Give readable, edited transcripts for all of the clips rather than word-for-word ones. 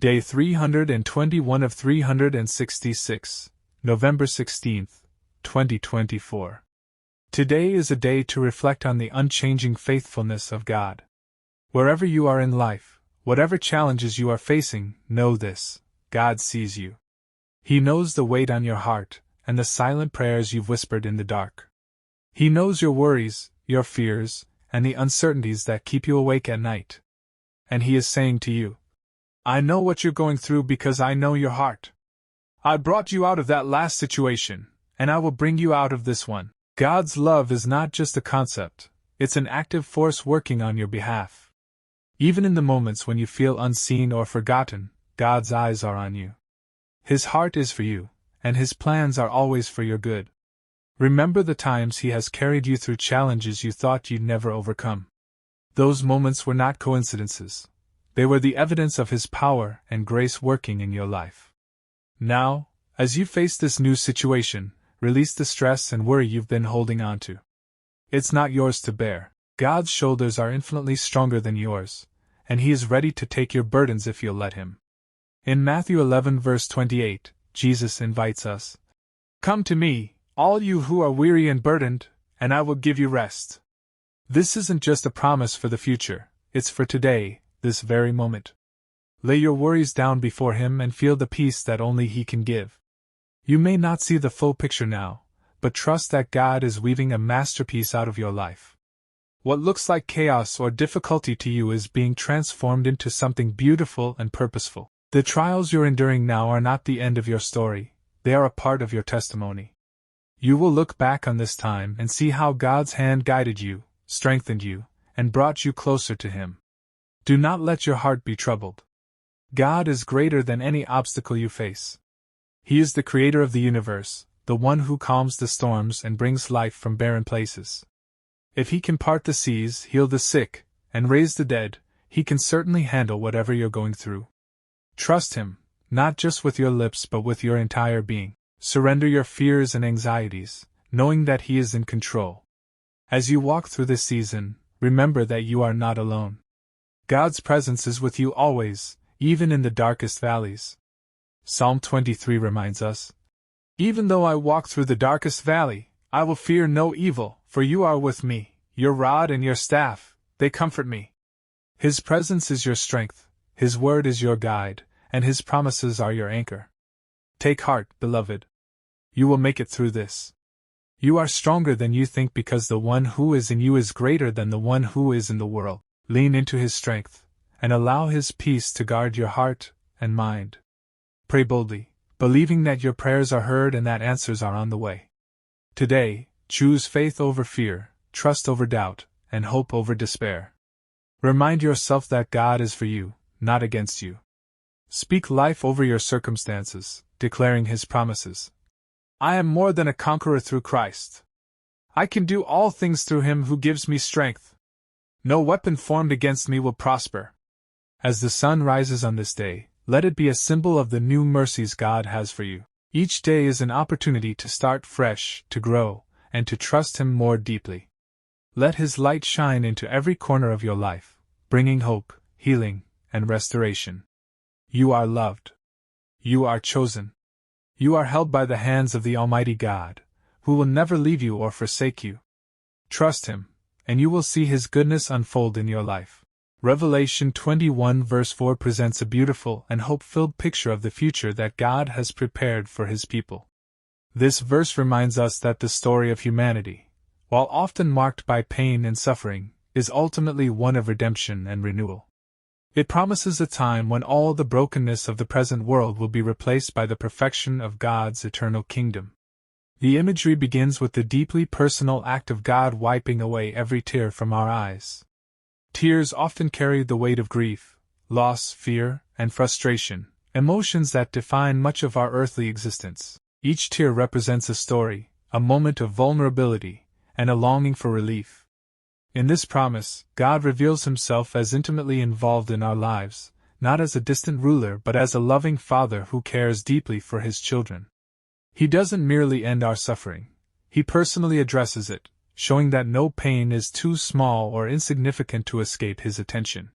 Day 321 of 366, November 16th, 2024. Today is a day to reflect on the unchanging faithfulness of God. Wherever you are in life, whatever challenges you are facing, know this: God sees you. He knows the weight on your heart and the silent prayers you've whispered in the dark. He knows your worries, your fears, and the uncertainties that keep you awake at night. And He is saying to you, I know what you're going through because I know your heart. I brought you out of that last situation, and I will bring you out of this one. God's love is not just a concept, it's an active force working on your behalf. Even in the moments when you feel unseen or forgotten, God's eyes are on you. His heart is for you, and His plans are always for your good. Remember the times He has carried you through challenges you thought you'd never overcome. Those moments were not coincidences. They were the evidence of His power and grace working in your life. Now, as you face this new situation, release the stress and worry you've been holding on to. It's not yours to bear. God's shoulders are infinitely stronger than yours, and He is ready to take your burdens if you'll let Him. In Matthew 11 verse 28, Jesus invites us, Come to me, all you who are weary and burdened, and I will give you rest. This isn't just a promise for the future, it's for today, this very moment. Lay your worries down before Him and feel the peace that only He can give. You may not see the full picture now, but trust that God is weaving a masterpiece out of your life. What looks like chaos or difficulty to you is being transformed into something beautiful and purposeful. The trials you're enduring now are not the end of your story, they are a part of your testimony. You will look back on this time and see how God's hand guided you, strengthened you, and brought you closer to Him. Do not let your heart be troubled. God is greater than any obstacle you face. He is the creator of the universe, the one who calms the storms and brings life from barren places. If He can part the seas, heal the sick, and raise the dead, He can certainly handle whatever you're going through. Trust Him, not just with your lips but with your entire being. Surrender your fears and anxieties, knowing that He is in control. As you walk through this season, remember that you are not alone. God's presence is with you always, even in the darkest valleys. Psalm 23 reminds us, Even though I walk through the darkest valley, I will fear no evil, for you are with me, your rod and your staff, they comfort me. His presence is your strength, His word is your guide, and His promises are your anchor. Take heart, beloved. You will make it through this. You are stronger than you think because the one who is in you is greater than the one who is in the world. Lean into His strength, and allow His peace to guard your heart and mind. Pray boldly, believing that your prayers are heard and that answers are on the way. Today, choose faith over fear, trust over doubt, and hope over despair. Remind yourself that God is for you, not against you. Speak life over your circumstances, declaring His promises. I am more than a conqueror through Christ. I can do all things through Him who gives me strength. No weapon formed against me will prosper. As the sun rises on this day, let it be a symbol of the new mercies God has for you. Each day is an opportunity to start fresh, to grow, and to trust Him more deeply. Let His light shine into every corner of your life, bringing hope, healing, and restoration. You are loved. You are chosen. You are held by the hands of the Almighty God, who will never leave you or forsake you. Trust Him, and you will see His goodness unfold in your life. Revelation 21 verse 4 presents a beautiful and hope-filled picture of the future that God has prepared for His people. This verse reminds us that the story of humanity, while often marked by pain and suffering, is ultimately one of redemption and renewal. It promises a time when all the brokenness of the present world will be replaced by the perfection of God's eternal kingdom. The imagery begins with the deeply personal act of God wiping away every tear from our eyes. Tears often carry the weight of grief, loss, fear, and frustration, emotions that define much of our earthly existence. Each tear represents a story, a moment of vulnerability, and a longing for relief. In this promise, God reveals Himself as intimately involved in our lives, not as a distant ruler but as a loving Father who cares deeply for His children. He doesn't merely end our suffering, He personally addresses it, showing that no pain is too small or insignificant to escape His attention.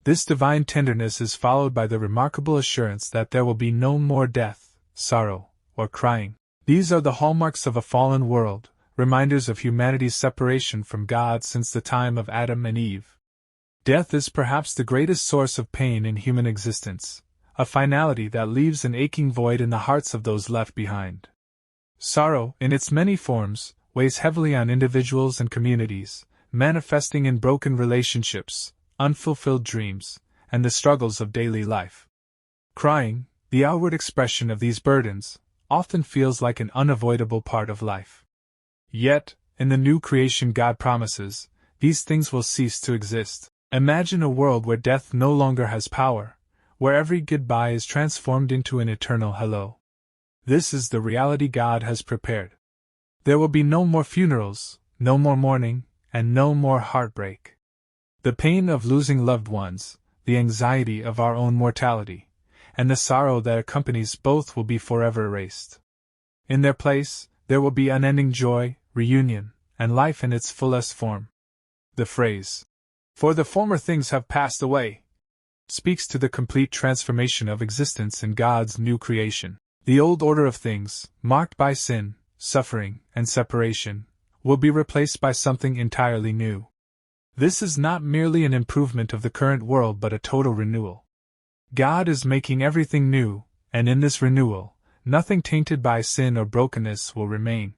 This divine tenderness is followed by the remarkable assurance that there will be no more death, sorrow, or crying. These are the hallmarks of a fallen world, reminders of humanity's separation from God since the time of Adam and Eve. Death is perhaps the greatest source of pain in human existence, a finality that leaves an aching void in the hearts of those left behind. Sorrow, in its many forms, weighs heavily on individuals and communities, manifesting in broken relationships, unfulfilled dreams, and the struggles of daily life. Crying, the outward expression of these burdens, often feels like an unavoidable part of life. Yet, in the new creation God promises, these things will cease to exist. Imagine a world where death no longer has power, where every goodbye is transformed into an eternal hello. This is the reality God has prepared. There will be no more funerals, no more mourning, and no more heartbreak. The pain of losing loved ones, the anxiety of our own mortality, and the sorrow that accompanies both will be forever erased. In their place, there will be unending joy, reunion, and life in its fullest form. The phrase, "For the former things have passed away," speaks to the complete transformation of existence in God's new creation. The old order of things, marked by sin, suffering, and separation, will be replaced by something entirely new. This is not merely an improvement of the current world but a total renewal. God is making everything new, and in this renewal, nothing tainted by sin or brokenness will remain.